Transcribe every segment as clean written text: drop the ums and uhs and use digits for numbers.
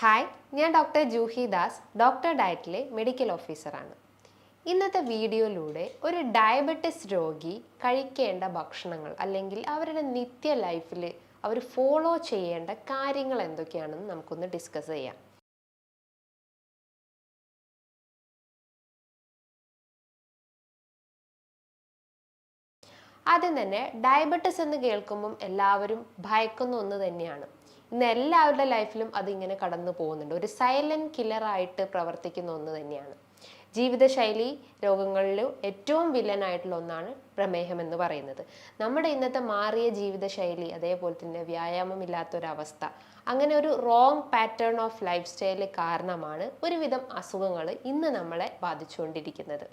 Hi, ഞാൻ doctor Juhi Das, doctor ഡയറ്റിലെ medical ഓഫീസറാണ്. ഇന്നത്തെ വീഡിയോയിലൂടെ ഒരു ഡയബറ്റിസ് രോഗി കഴിക്കേണ്ട ഭക്ഷണങ്ങൾ അല്ലെങ്കിൽ അവരുടെ നിത്യ ലൈഫിൽ അവർ ഫോളോ ചെയ്യേണ്ട കാര്യങ്ങൾ എന്തൊക്കെയാണെന്ന് നമുക്കൊന്ന് ഡിസ്കസ് ചെയ്യാം. ആദ്യം തന്നെ ഡയബറ്റിസ് എന്ന് കേൾക്കുമ്പം എല്ലാവരും ഭയക്കുന്ന ഒന്ന് തന്നെയാണ്. ഇന്ന് എല്ലാവരുടെ ലൈഫിലും അതിങ്ങനെ കടന്നു പോകുന്നുണ്ട്. ഒരു സൈലന്റ് കില്ലറായിട്ട് പ്രവർത്തിക്കുന്ന ഒന്ന് തന്നെയാണ്. ജീവിതശൈലി രോഗങ്ങളിൽ ഏറ്റവും വില്ലനായിട്ടുള്ള ഒന്നാണ് പ്രമേഹം എന്ന് പറയുന്നത്. നമ്മുടെ ഇന്നത്തെ മാറിയ ജീവിതശൈലി, അതേപോലെ തന്നെ വ്യായാമമില്ലാത്തൊരവസ്ഥ, അങ്ങനെ ഒരു wrong pattern of life style കാരണമാണ് ഒരുവിധം അസുഖങ്ങൾ ഇന്ന് നമ്മളെ ബാധിച്ചുകൊണ്ടിരിക്കുന്നത്.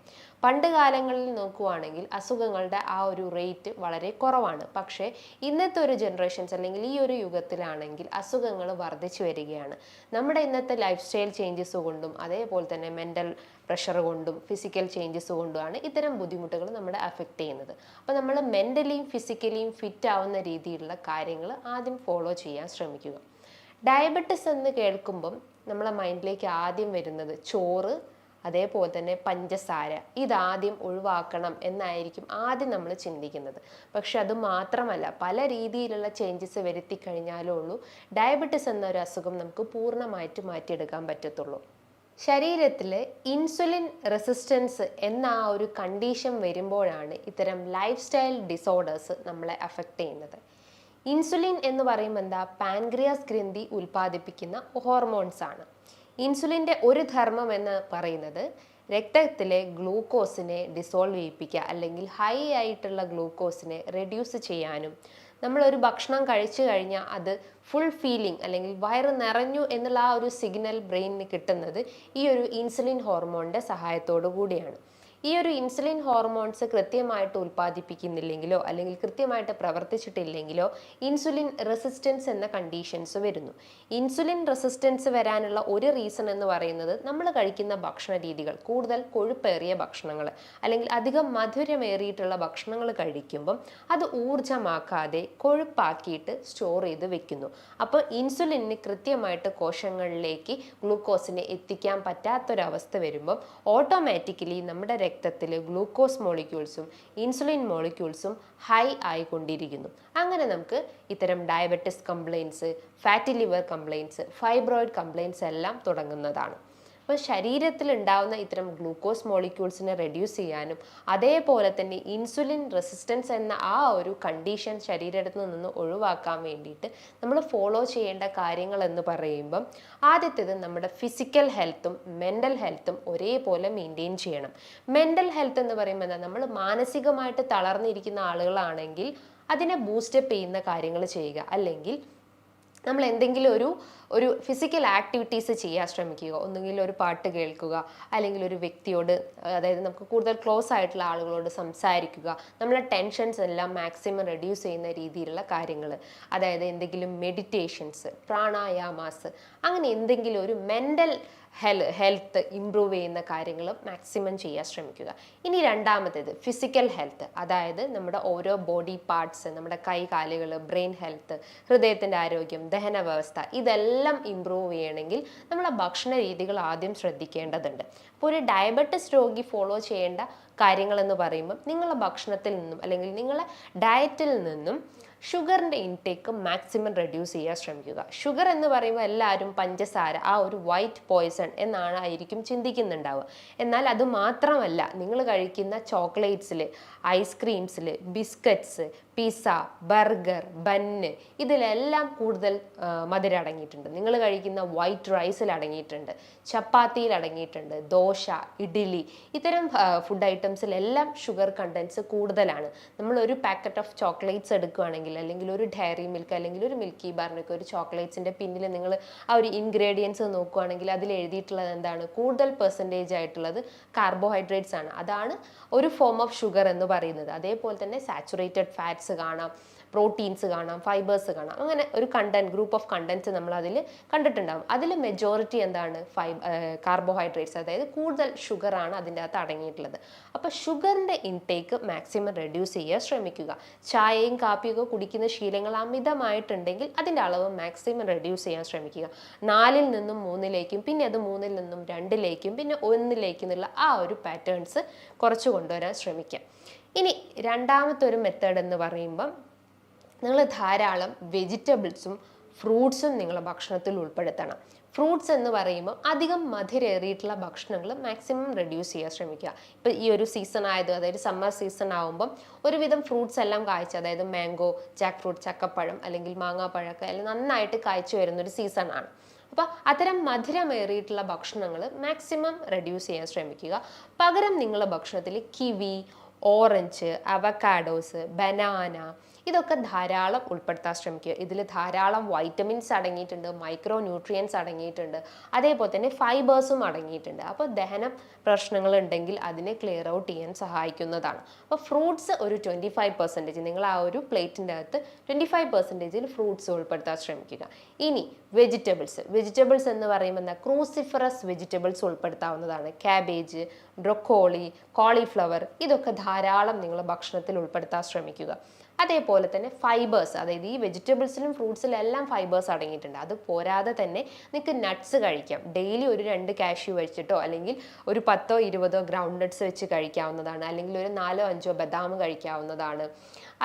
പണ്ട് കാലങ്ങളിൽ നോക്കുവാണെങ്കിൽ അസുഖങ്ങളുടെ ആ ഒരു റേറ്റ് വളരെ കുറവാണ്. പക്ഷേ ഇന്നത്തെ ഒരു ജനറേഷൻസ് അല്ലെങ്കിൽ ഈ ഒരു യുഗത്തിലാണെങ്കിൽ അസുഖങ്ങൾ വർദ്ധിച്ചു വരികയാണ്. നമ്മുടെ ഇന്നത്തെ ലൈഫ് സ്റ്റൈൽ ചേഞ്ചസ് കൊണ്ടും അതേപോലെ തന്നെ മെൻ്റൽ പ്രഷർ കൊണ്ടും ഫിസിക്കൽ ചേഞ്ചസ് കൊണ്ടുമാണ് ഇത്തരം ബുദ്ധിമുട്ടുകൾ നമ്മളെ അഫക്റ്റ് ചെയ്യുന്നത്. അപ്പോൾ നമ്മൾ മെൻ്റലിയും ഫിസിക്കലിയും ഫിറ്റ് ആവുന്ന രീതിയിലുള്ള കാര്യങ്ങൾ ആദ്യം ഫോളോ ചെയ്യാൻ ശ്രമിക്കുക. ഡയബറ്റിസ് എന്ന് കേൾക്കുമ്പം നമ്മളെ മൈൻഡിലേക്ക് ആദ്യം വരുന്നത് ചോറ്, അതേപോലെ തന്നെ പഞ്ചസാര, ഇതാദ്യം ഒഴിവാക്കണം എന്നായിരിക്കും ആദ്യം നമ്മൾ ചിന്തിക്കുന്നത്. പക്ഷെ അത് മാത്രമല്ല, പല രീതിയിലുള്ള ചേഞ്ചസ് വരുത്തി കഴിഞ്ഞാലേ ഉള്ളൂ ഡയബറ്റിസ് എന്നൊരു അസുഖം നമുക്ക് പൂർണ്ണമായിട്ട് മാറ്റിയെടുക്കാൻ പറ്റത്തുള്ളൂ. ശരീരത്തിൽ ഇൻസുലിൻ റെസിസ്റ്റൻസ് എന്ന ആ ഒരു കണ്ടീഷൻ വരുമ്പോഴാണ് ഇത്തരം ലൈഫ് സ്റ്റൈൽ ഡിസോർഡേഴ്സ് നമ്മളെ അഫക്റ്റ് ചെയ്യുന്നത്. ഇൻസുലിൻ എന്ന് പറയുമ്പോൾ എന്താ? പാൻക്രിയാസ് ഗ്രന്ഥി ഉൽപ്പാദിപ്പിക്കുന്ന ഹോർമോൺസ് ആണ്. ഇൻസുലിൻ്റെ ഒരു ധർമ്മം എന്ന് പറയുന്നത് രക്തത്തിലെ ഗ്ലൂക്കോസിനെ ഡിസോൾവ് ചെയ്യിപ്പിക്കുക, അല്ലെങ്കിൽ ഹൈ ആയിട്ടുള്ള ഗ്ലൂക്കോസിനെ റെഡ്യൂസ് ചെയ്യാനും, നമ്മളൊരു ഭക്ഷണം കഴിച്ചു കഴിഞ്ഞാൽ അത് ഫുൾ ഫീലിംഗ് അല്ലെങ്കിൽ വയറ് നിറഞ്ഞു എന്നുള്ള ആ ഒരു സിഗ്നൽ ബ്രെയിനിന് കിട്ടുന്നത് ഈ ഒരു ഇൻസുലിൻ ഹോർമോണിൻ്റെ സഹായത്തോടു കൂടിയാണ്. ഈ ഒരു ഇൻസുലിൻ ഹോർമോൺസ് കൃത്യമായിട്ട് ഉൽപ്പാദിപ്പിക്കുന്നില്ലെങ്കിലോ അല്ലെങ്കിൽ കൃത്യമായിട്ട് പ്രവർത്തിച്ചിട്ടില്ലെങ്കിലോ ഇൻസുലിൻ റെസിസ്റ്റൻസ് എന്ന കണ്ടീഷൻസ് വരുന്നു. ഇൻസുലിൻ റെസിസ്റ്റൻസ് വരാനുള്ള ഒരു റീസൺ എന്ന് പറയുന്നത് നമ്മൾ കഴിക്കുന്ന ഭക്ഷണ രീതികൾ, കൂടുതൽ കൊഴുപ്പേറിയ ഭക്ഷണങ്ങൾ അല്ലെങ്കിൽ അധികം മധുരമേറിയിട്ടുള്ള ഭക്ഷണങ്ങൾ കഴിക്കുമ്പം അത് ഊർജ്ജമാക്കാതെ കൊഴുപ്പാക്കിയിട്ട് സ്റ്റോർ ചെയ്ത് വെക്കുന്നു. അപ്പോൾ ഇൻസുലിന് കൃത്യമായിട്ട് കോശങ്ങളിലേക്ക് ഗ്ലൂക്കോസിനെ എത്തിക്കാൻ പറ്റാത്തൊരവസ്ഥ വരുമ്പം ഓട്ടോമാറ്റിക്കലി നമ്മുടെ രക്തത്തിൽ ഗ്ലൂക്കോസ് മോളിക്യൂൾസും ഇൻസുലിൻ മോളിക്യൂൾസും ഹൈ ആയിക്കൊണ്ടിരിക്കുന്നു. അങ്ങനെ നമുക്ക് ഇത്തരം diabetes complaints, fatty liver complaints, fibroid complaints എല്ലാം തുടങ്ങുന്നതാണ്. അപ്പോൾ ശരീരത്തിൽ ഉണ്ടാകുന്ന ഇത്തരം ഗ്ലൂക്കോസ് മോളിക്യൂൾസിനെ റെഡ്യൂസ് ചെയ്യാനും അതേപോലെ തന്നെ ഇൻസുലിൻ റെസിസ്റ്റൻസ് എന്ന ആ ഒരു കണ്ടീഷൻ ശരീരത്തിൽ നിന്ന് ഒഴിവാക്കാൻ വേണ്ടിയിട്ട് നമ്മൾ ഫോളോ ചെയ്യേണ്ട കാര്യങ്ങൾ എന്ന് പറയുമ്പം ആദ്യത്തേത് നമ്മുടെ ഫിസിക്കൽ ഹെൽത്തും മെൻ്റൽ ഹെൽത്തും ഒരേപോലെ മെയിൻറ്റെയിൻ ചെയ്യണം. മെൻ്റൽ ഹെൽത്ത് എന്ന് പറയുമ്പോൾ എന്താ? നമ്മൾ മാനസികമായിട്ട് തളർന്നിരിക്കുന്ന ആളുകളാണെങ്കിൽ അതിനെ ബൂസ്റ്റപ്പ് ചെയ്യുന്ന കാര്യങ്ങൾ ചെയ്യുക, അല്ലെങ്കിൽ നമ്മൾ എന്തെങ്കിലും ഒരു ഫിസിക്കൽ ആക്ടിവിറ്റീസ് ചെയ്യാൻ ശ്രമിക്കുക. ഒന്നുകിൽ ഒരു പാട്ട് കേൾക്കുക, അല്ലെങ്കിൽ ഒരു വ്യക്തിയോട്, അതായത് നമുക്ക് കൂടുതൽ ക്ലോസ് ആയിട്ടുള്ള ആളുകളോട് സംസാരിക്കുക. നമ്മളെ ടെൻഷൻസ് എല്ലാം മാക്സിമം റെഡ്യൂസ് ചെയ്യുന്ന രീതിയിലുള്ള കാര്യങ്ങൾ, അതായത് മെഡിറ്റേഷൻസ്, പ്രാണായാമാസ്, അങ്ങനെ എന്തെങ്കിലും ഒരു മെൻ്റൽ ഹെൽത്ത് ഇംപ്രൂവ് ചെയ്യുന്ന കാര്യങ്ങൾ മാക്സിമം ചെയ്യാൻ ശ്രമിക്കുക. ഇനി രണ്ടാമത്തേത് ഫിസിക്കൽ ഹെൽത്ത്, അതായത് നമ്മുടെ ഓരോ ബോഡി പാർട്സ്, നമ്മുടെ കൈ കാലുകൾ, ബ്രെയിൻ ഹെൽത്ത്, ഹൃദയത്തിൻ്റെ ആരോഗ്യം, ദഹന വ്യവസ്ഥ, ഇതെല്ലാം ഇംപ്രൂവ് ചെയ്യണമെങ്കിൽ നമ്മളെ ഭക്ഷണ രീതികൾ ആദ്യം ശ്രദ്ധിക്കേണ്ടതുണ്ട്. അപ്പോൾ ഒരു ഡയബറ്റിസ് രോഗി ഫോളോ ചെയ്യേണ്ട കാര്യങ്ങളെന്ന് പറയുമ്പോൾ നിങ്ങളുടെ ഭക്ഷണത്തിൽ നിന്നും അല്ലെങ്കിൽ നിങ്ങളുടെ ഡയറ്റിൽ നിന്നും ഷുഗറിൻ്റെ ഇൻടേക്ക് മാക്സിമം റെഡ്യൂസ് ചെയ്യാൻ ശ്രമിക്കുക. ഷുഗർ എന്ന് പറയുമ്പോൾ എല്ലാവരും പഞ്ചസാര, ആ ഒരു വൈറ്റ് പോയ്സൺ ആയിരിക്കും ചിന്തിക്കുന്നുണ്ടാവുക. എന്നാൽ അത് മാത്രമല്ല, നിങ്ങൾ കഴിക്കുന്ന ചോക്ലേറ്റ്സിൽ, ഐസ്ക്രീംസിൽ, ബിസ്ക്കറ്റ്സ്, പിസ്സ, ബർഗർ, ബന്ന്, ഇതിലെല്ലാം കൂടുതൽ മധുരം അടങ്ങിയിട്ടുണ്ട്. നിങ്ങൾ കഴിക്കുന്ന വൈറ്റ് റൈസിൽ അടങ്ങിയിട്ടുണ്ട്, ചപ്പാത്തിയിൽ അടങ്ങിയിട്ടുണ്ട്, ദോശ, ഇഡ്ഡലി, ഇത്തരം ഫുഡ് ഐറ്റംസിലെല്ലാം ഷുഗർ കണ്ടൻസ് കൂടുതലാണ്. നമ്മൾ ഒരു പാക്കറ്റ് ഓഫ് ചോക്ലേറ്റ്സ് എടുക്കുകയാണെങ്കിൽ, അല്ലെങ്കിൽ ഒരു ഡയറി മിൽക്ക് അല്ലെങ്കിൽ ഒരു മിൽക്കി ബാറിനൊക്കെ ഒരു ചോക്ലേറ്റ്സിൻ്റെ പിന്നിൽ നിങ്ങൾ ആ ഒരു ഇൻഗ്രീഡിയൻസ് നോക്കുകയാണെങ്കിൽ അതിൽ എഴുതിയിട്ടുള്ളത് എന്താണ്? കൂടുതൽ പെർസെൻറ്റേജ് ആയിട്ടുള്ളത് കാർബോഹൈഡ്രേറ്റ്സ് ആണ്. അതാണ് ഒരു ഫോം ഓഫ് ഷുഗർ എന്ന് പറയുന്നത്. അതേപോലെ തന്നെ സാച്ചുറേറ്റഡ് ഫാറ്റ്സ് കാണാം, പ്രോട്ടീൻസ് കാണാം, ഫൈബേഴ്സ് കാണാം, അങ്ങനെ ഒരു ഗ്രൂപ്പ് ഓഫ് കണ്ടന്റ്സ് നമ്മൾ അതിൽ കണ്ടിട്ടുണ്ടാകും. അതിൽ മെജോറിറ്റി എന്താണ്? കാർബോഹൈഡ്രേറ്റ്സ്, അതായത് കൂടുതൽ ഷുഗറാണ് അതിൻ്റെ അകത്ത് അടങ്ങിയിട്ടുള്ളത്. അപ്പോൾ ഷുഗറിൻ്റെ ഇൻടേക്ക് മാക്സിമം റെഡ്യൂസ് ചെയ്യാൻ ശ്രമിക്കുക. ചായയും കാപ്പിയൊക്കെ കുടിക്കുന്ന ശീലങ്ങൾ അമിതമായിട്ടുണ്ടെങ്കിൽ അതിൻ്റെ അളവ് മാക്സിമം റെഡ്യൂസ് ചെയ്യാൻ ശ്രമിക്കുക. 4-ൽ നിന്നും 3-ലേക്കും, പിന്നെ അത് 3-ൽ നിന്നും 2-ലേക്കും, പിന്നെ 1-ലേക്കും എന്നുള്ള ആ ഒരു പാറ്റേൺസ് കുറച്ച് കൊണ്ടുവരാൻ ശ്രമിക്കാം. ഇനി രണ്ടാമത്തെ ഒരു മെത്തേഡ് എന്ന് പറയുമ്പം നിങ്ങൾ ധാരാളം വെജിറ്റബിൾസും ഫ്രൂട്ട്സും നിങ്ങളുടെ ഭക്ഷണത്തിൽ ഉൾപ്പെടുത്തണം. ഫ്രൂട്ട്സ് എന്ന് പറയുമ്പോൾ അധികം മധുരേറിയിട്ടുള്ള ഭക്ഷണങ്ങൾ മാക്സിമം റെഡ്യൂസ് ചെയ്യാൻ ശ്രമിക്കുക. ഇപ്പോൾ ഈ ഒരു സീസൺ അതായത് സമ്മർ സീസൺ ആകുമ്പം ഒരുവിധം ഫ്രൂട്ട്സ് എല്ലാം കായ്ച്ച്, അതായത് മാംഗോ, ജാക്ക് ഫ്രൂട്ട്, ചക്കപ്പഴം അല്ലെങ്കിൽ മാങ്ങാപ്പഴമൊക്കെ എല്ലാം നന്നായിട്ട് കായ്ച്ചു വരുന്നൊരു സീസണാണ്. അപ്പോൾ അത്തരം മധുരമേറിയിട്ടുള്ള ഭക്ഷണങ്ങൾ മാക്സിമം റെഡ്യൂസ് ചെയ്യാൻ ശ്രമിക്കുക. പകരം നിങ്ങളുടെ ഭക്ഷണത്തിൽ കിവി, ഓറഞ്ച്, അവക്കാഡോസ്, ബനാന ഇതൊക്കെ ധാരാളം ഉൾപ്പെടുത്താൻ ശ്രമിക്കുക. ഇതിൽ ധാരാളം വൈറ്റമിൻസ് അടങ്ങിയിട്ടുണ്ട്, മൈക്രോ ന്യൂട്രിയൻസ് അടങ്ങിയിട്ടുണ്ട്, അതേപോലെ തന്നെ ഫൈബേഴ്സും അടങ്ങിയിട്ടുണ്ട്. അപ്പോൾ ദഹന പ്രശ്നങ്ങൾ ഉണ്ടെങ്കിൽ അതിനെ ക്ലിയർ ഔട്ട് ചെയ്യാൻ സഹായിക്കുന്നതാണ്. അപ്പോൾ ഫ്രൂട്ട്സ് ഒരു 25%, നിങ്ങൾ ആ ഒരു പ്ലേറ്റിൻ്റെ അകത്ത് 25% ഫ്രൂട്ട്സ് ഉൾപ്പെടുത്താൻ ശ്രമിക്കുക. ഇനി വെജിറ്റബിൾസ് എന്ന് പറയുമ്പോൾ എന്താ? ക്രൂസിഫറസ് വെജിറ്റബിൾസ് ഉൾപ്പെടുത്താവുന്നതാണ്. ക്യാബേജ്, ബ്രൊക്കോളി, കോളിഫ്ലവർ ഇതൊക്കെ ധാരാളം നിങ്ങൾ ഭക്ഷണത്തിൽ ഉൾപ്പെടുത്താൻ ശ്രമിക്കുക. അതേപോലെ തന്നെ ഫൈബേഴ്സ്, അതായത് ഈ വെജിറ്റബിൾസിലും ഫ്രൂട്ട്സിലും എല്ലാം ഫൈബേഴ്സ് അടങ്ങിയിട്ടുണ്ട്. അത് പോരാതെ തന്നെ നിങ്ങൾക്ക് നട്ട്സ് കഴിക്കാം. ഡെയിലി ഒരു 2 കാഷ്യൂ വെച്ചിട്ടോ അല്ലെങ്കിൽ ഒരു 10-20 ഗ്രൗണ്ട് നട്ട്സ് വെച്ച് കഴിക്കാവുന്നതാണ്. അല്ലെങ്കിൽ ഒരു 4-5 ബദാം കഴിക്കാവുന്നതാണ്.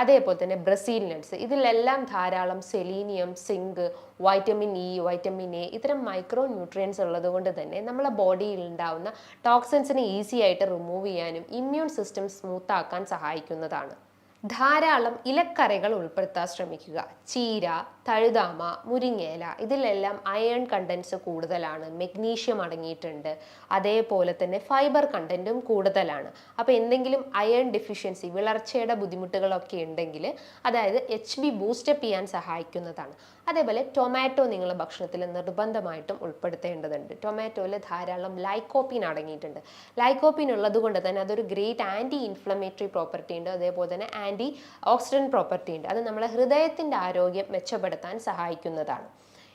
അതേപോലെ തന്നെ ബ്രസീൽ നട്ട്സ്, ഇതിലെല്ലാം ധാരാളം selenium, zinc, vitamin E, vitamin A ഇത്തരം മൈക്രോ ന്യൂട്രിയൻസ് ഉള്ളത് കൊണ്ട് തന്നെ നമ്മളെ ബോഡിയിൽ ഉണ്ടാവുന്ന ടോക്സിൻസിനെ ഈസി ആയിട്ട് റിമൂവ് ചെയ്യാനും ഇമ്മ്യൂൺ സിസ്റ്റം സ്മൂത്ത് ആക്കാൻ സഹായിക്കുന്നതാണ്. ധാരാളം ഇലക്കറികൾ ഉൾപ്പെടുത്താൻ ശ്രമിക്കുക. ചീര, തഴുതാമ, മുരിങ്ങയില ഇതിലെല്ലാം അയൺ കണ്ടൻസ് കൂടുതലാണ്, മെഗ്നീഷ്യം അടങ്ങിയിട്ടുണ്ട്, അതേപോലെ തന്നെ ഫൈബർ കണ്ടന്റും കൂടുതലാണ്. അപ്പോൾ എന്തെങ്കിലും അയൺ ഡെഫിഷ്യൻസി, വിളർച്ചയുടെ ബുദ്ധിമുട്ടുകളൊക്കെ ഉണ്ടെങ്കിൽ അതായത് HB ബൂസ്റ്റപ്പ് ചെയ്യാൻ സഹായിക്കുന്നതാണ്. അതേപോലെ ടൊമാറ്റോ നിങ്ങൾ ഭക്ഷണത്തിൽ നിർബന്ധമായിട്ടും ഉൾപ്പെടുത്തേണ്ടതുണ്ട്. ടൊമാറ്റോയിൽ ധാരാളം ലൈക്കോപ്പിൻ അടങ്ങിയിട്ടുണ്ട്. ലൈക്കോപ്പിൻ ഉള്ളത് കൊണ്ട് തന്നെ അതൊരു ഗ്രേറ്റ് ആൻറ്റി ഇൻഫ്ലമേറ്ററി പ്രോപ്പർട്ടി ഉണ്ട്, അതേപോലെ തന്നെ ആൻറ്റി ഓക്സിഡൻറ്റ് പ്രോപ്പർട്ടി ഉണ്ട്. അത് നമ്മളെ ഹൃദയത്തിൻ്റെ ആരോഗ്യം മെച്ചപ്പെടുത്താൻ സഹായിക്കുന്നതാണ്.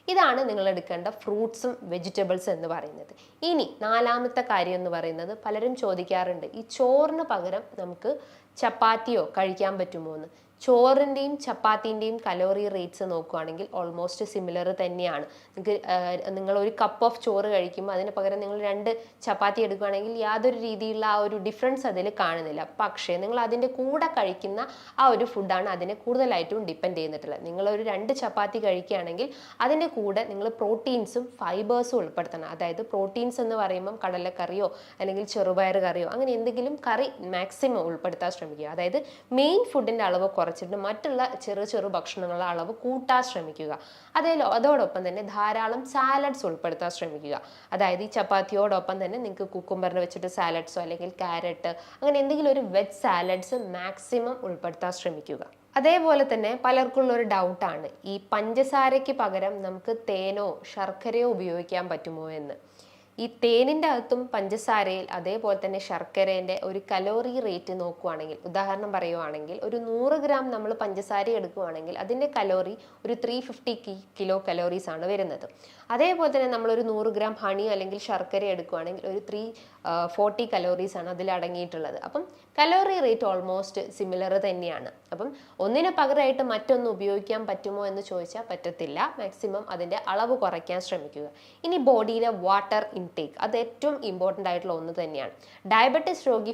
ഇതാണ് നിങ്ങൾ എടുക്കേണ്ട ഫ്രൂട്ട്സും വെജിറ്റബിൾസ് എന്ന് പറയുന്നത്. ഇനി 4-മത്തെ കാര്യം എന്ന് പറയുന്നത്, പലരും ചോദിക്കാറുണ്ട് ഈ ചോറിന് പകരം നമുക്ക് ചപ്പാത്തിയോ കഴിക്കാൻ പറ്റുമോ എന്ന്. ചോറിൻ്റെയും ചപ്പാത്തിൻ്റെയും കലോറി റേറ്റ്സ് നോക്കുകയാണെങ്കിൽ ഓൾമോസ്റ്റ് സിമിലർ തന്നെയാണ്. നിങ്ങൾ ഒരു കപ്പ് ഓഫ് ചോറ് കഴിക്കുമ്പോൾ അതിന് പകരം നിങ്ങൾ 2 ചപ്പാത്തി എടുക്കുകയാണെങ്കിൽ യാതൊരു രീതിയിലുള്ള ആ ഒരു ഡിഫറൻസ് അതിൽ കാണുന്നില്ല. പക്ഷേ നിങ്ങൾ അതിൻ്റെ കൂടെ കഴിക്കുന്ന ആ ഒരു ഫുഡാണ് അതിനെ കൂടുതലായിട്ടും ഡിപ്പെൻഡ് ചെയ്യുന്നിട്ടുള്ളത്. നിങ്ങളൊരു 2 ചപ്പാത്തി കഴിക്കുകയാണെങ്കിൽ അതിൻ്റെ കൂടെ നിങ്ങൾ പ്രോട്ടീൻസും ഫൈബേഴ്സും ഉൾപ്പെടുത്തണം. അതായത് പ്രോട്ടീൻസ് എന്ന് പറയുമ്പം കടലക്കറിയോ അല്ലെങ്കിൽ ചെറുപയർ കറിയോ അങ്ങനെ എന്തെങ്കിലും കറി മാക്സിമം ഉൾപ്പെടുത്താൻ ശ്രമിക്കുക. അതായത് മെയിൻ ഫുഡിൻ്റെ അളവ് കുറച്ചിട്ട് മറ്റുള്ള ചെറു ഭക്ഷണങ്ങളുടെ അളവ് കൂട്ടാൻ ശ്രമിക്കുക. അതോടൊപ്പം തന്നെ ധാരാളം സാലഡ്സ് ഉൾപ്പെടുത്താൻ ശ്രമിക്കുക. അതായത് ഈ ചപ്പാത്തിയോടൊപ്പം തന്നെ നിങ്ങൾക്ക് കുക്കുംബറിനെ വെച്ചിട്ട് സാലഡ്സോ അല്ലെങ്കിൽ ക്യാരറ്റ് അങ്ങനെ എന്തെങ്കിലും ഒരു വെജ് സാലഡ്സ് മാക്സിമം ഉൾപ്പെടുത്താൻ ശ്രമിക്കുക. അതേപോലെ തന്നെ പലർക്കുള്ള ഒരു ഡൗട്ടാണ് ഈ പഞ്ചസാരയ്ക്ക് പകരം നമുക്ക് തേനോ ശർക്കരയോ ഉപയോഗിക്കാൻ പറ്റുമോ എന്ന്. ഈ തേനിൻ്റെ അകത്തും പഞ്ചസാരയിൽ അതേപോലെ തന്നെ ശർക്കരേൻ്റെ ഒരു കലോറി റേറ്റ് നോക്കുകയാണെങ്കിൽ, ഉദാഹരണം പറയുവാണെങ്കിൽ ഒരു 100 ഗ്രാം നമ്മൾ പഞ്ചസാര എടുക്കുകയാണെങ്കിൽ അതിൻ്റെ കലോറി ഒരു 350 കിലോ കലോറീസ് ആണ് വരുന്നത്. അതേപോലെ തന്നെ നമ്മളൊരു 100 ഗ്രാം ഹണി അല്ലെങ്കിൽ ശർക്കര എടുക്കുകയാണെങ്കിൽ ഒരു 340 കലോറീസ് ആണ് അതിൽ അടങ്ങിയിട്ടുള്ളത്. അപ്പം കലോറി റേറ്റ് ഓൾമോസ്റ്റ് സിമിലർ തന്നെയാണ്. അപ്പം ഒന്നിന് പകരമായിട്ട് മറ്റൊന്ന് ഉപയോഗിക്കാൻ പറ്റുമോ എന്ന് ചോദിച്ചാൽ പറ്റത്തില്ല. മാക്സിമം അതിൻ്റെ അളവ് കുറയ്ക്കാൻ ശ്രമിക്കുക. ഇനി ബോഡിയിലെ വാട്ടർ ഇൻടേക്ക്, അത് ഏറ്റവും ഇമ്പോർട്ടൻ്റ് ആയിട്ടുള്ള ഒന്ന് തന്നെയാണ്. ഡയബറ്റിസ് രോഗി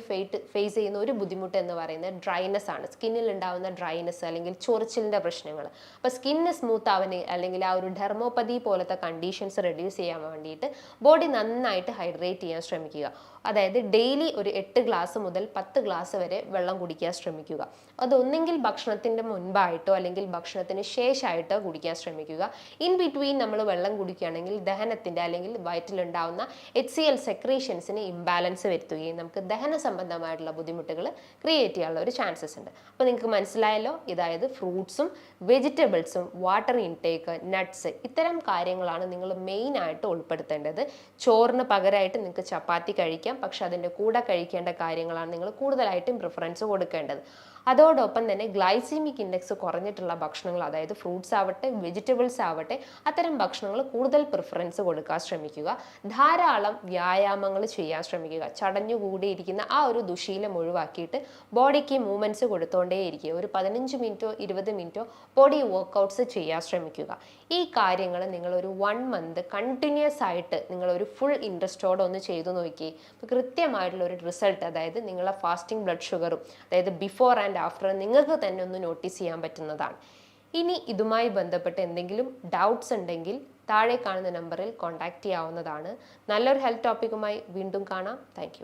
ഫേസ് ചെയ്യുന്ന ഒരു ബുദ്ധിമുട്ട് എന്ന് പറയുന്നത് ഡ്രൈനെസ് ആണ്. സ്കിന്നിൽ ഉണ്ടാകുന്ന ഡ്രൈനെസ് അല്ലെങ്കിൽ ചൊറിച്ചിലിൻ്റെ പ്രശ്നങ്ങൾ. അപ്പോൾ സ്കിന്ന് സ്മൂത്ത് ആവാൻ അല്ലെങ്കിൽ ആ ഒരു ഡെർമോപ്പതി പോലത്തെ കണ്ടീഷൻസ് റെഡ്യൂസ് ചെയ്യാൻ വേണ്ടിയിട്ട് ബോഡി നന്നായിട്ട് ഹൈഡ്രേറ്റ് ചെയ്യാൻ ശ്രമിക്കുക. അതായത് ഡെയിലി ഒരു 8 ഗ്ലാസ് മുതൽ 10 ഗ്ലാസ് വരെ വെള്ളം കുടിക്കാൻ ശ്രമിക്കുക. അതൊന്നെങ്കിൽ ഭക്ഷണത്തിൻ്റെ മുൻപായിട്ടോ അല്ലെങ്കിൽ ഭക്ഷണത്തിന് ശേഷമായിട്ടോ കുടിക്കാൻ ശ്രമിക്കുക. ഇൻ ബിറ്റ്വീൻ നമ്മൾ വെള്ളം കുടിക്കുകയാണെങ്കിൽ ദഹനത്തിൻ്റെ അല്ലെങ്കിൽ വയറ്റിലുണ്ടാവുന്ന HCl സെക്രീഷൻസിന് ഇംബാലൻസ് വരുത്തുകയും നമുക്ക് ദഹന സംബന്ധമായിട്ടുള്ള ബുദ്ധിമുട്ടുകൾ ക്രിയേറ്റ് ചെയ്യാനുള്ള ഒരു ചാൻസസ് ഉണ്ട്. അപ്പോൾ നിങ്ങൾക്ക് മനസ്സിലായല്ലോ, ഇതായത് ഫ്രൂട്ട്സും വെജിറ്റബിൾസും വാട്ടർ ഇൻടേക്ക്, നട്ട്സ് ഇത്തരം കാര്യങ്ങളാണ് നിങ്ങൾ മെയിനായിട്ട് ഉൾപ്പെടുത്തേണ്ടത്. ചോറിന് പകരമായിട്ട് നിങ്ങൾക്ക് ചപ്പാത്തി കഴിക്കാം, പക്ഷെ അതിൻ്റെ കൂടെ കഴിക്കേണ്ട കാര്യങ്ങളാണ് നിങ്ങൾ കൂടുതലായിട്ടും പ്രിഫറൻസ് കൊടുക്കേണ്ടത്. അതോടൊപ്പം തന്നെ ഗ്ലൈസീമിക് ഇൻഡെക്സ് കുറഞ്ഞിട്ടുള്ള ഭക്ഷണങ്ങൾ, അതായത് ഫ്രൂട്ട്സ് ആവട്ടെ വെജിറ്റബിൾസ് ആവട്ടെ, അത്തരം ഭക്ഷണങ്ങൾ കൂടുതൽ പ്രിഫറൻസ് കൊടുക്കാൻ ശ്രമിക്കുക. ധാരാളം വ്യായാമങ്ങൾ ചെയ്യാൻ ശ്രമിക്കുക. ചടഞ്ഞുകൂടിയിരിക്കുന്ന ആ ഒരു ദുശീലം ഒഴിവാക്കിയിട്ട് ബോഡിക്ക് മൂവ്മെൻറ്റ്സ് കൊടുത്തോണ്ടേയിരിക്കുക. ഒരു 15 മിനിറ്റോ 20 മിനിറ്റോ ബോഡി വർക്കൗട്ട്സ് ചെയ്യാൻ ശ്രമിക്കുക. ഈ കാര്യങ്ങൾ നിങ്ങളൊരു 1 മന്ത് കണ്ടിന്യൂസ് ആയിട്ട് നിങ്ങളൊരു ഫുൾ ഇൻട്രസ്റ്റോടെ ഒന്ന് ചെയ്തു നോക്കി. അപ്പോൾ കൃത്യമായിട്ടുള്ള ഒരു റിസൾട്ട്, അതായത് നിങ്ങളെ ഫാസ്റ്റിംഗ് ബ്ലഡ് ഷുഗറും, അതായത് ബിഫോർ ആൻഡ് ആഫ്റ്റർ നിങ്ങൾക്ക് തന്നെ ഒന്ന് നോട്ടീസ് ചെയ്യാൻ പറ്റുന്നതാണ്. ഇനി ഇതുമായി ബന്ധപ്പെട്ട് എന്തെങ്കിലും ഡൗട്ട്സ് ഉണ്ടെങ്കിൽ താഴെ കാണുന്ന നമ്പറിൽ കോൺടാക്റ്റ് ചെയ്യാവുന്നതാണ്. നല്ലൊരു ഹെൽത്ത് ടോപ്പിക്കുമായി വീണ്ടും കാണാം. താങ്ക്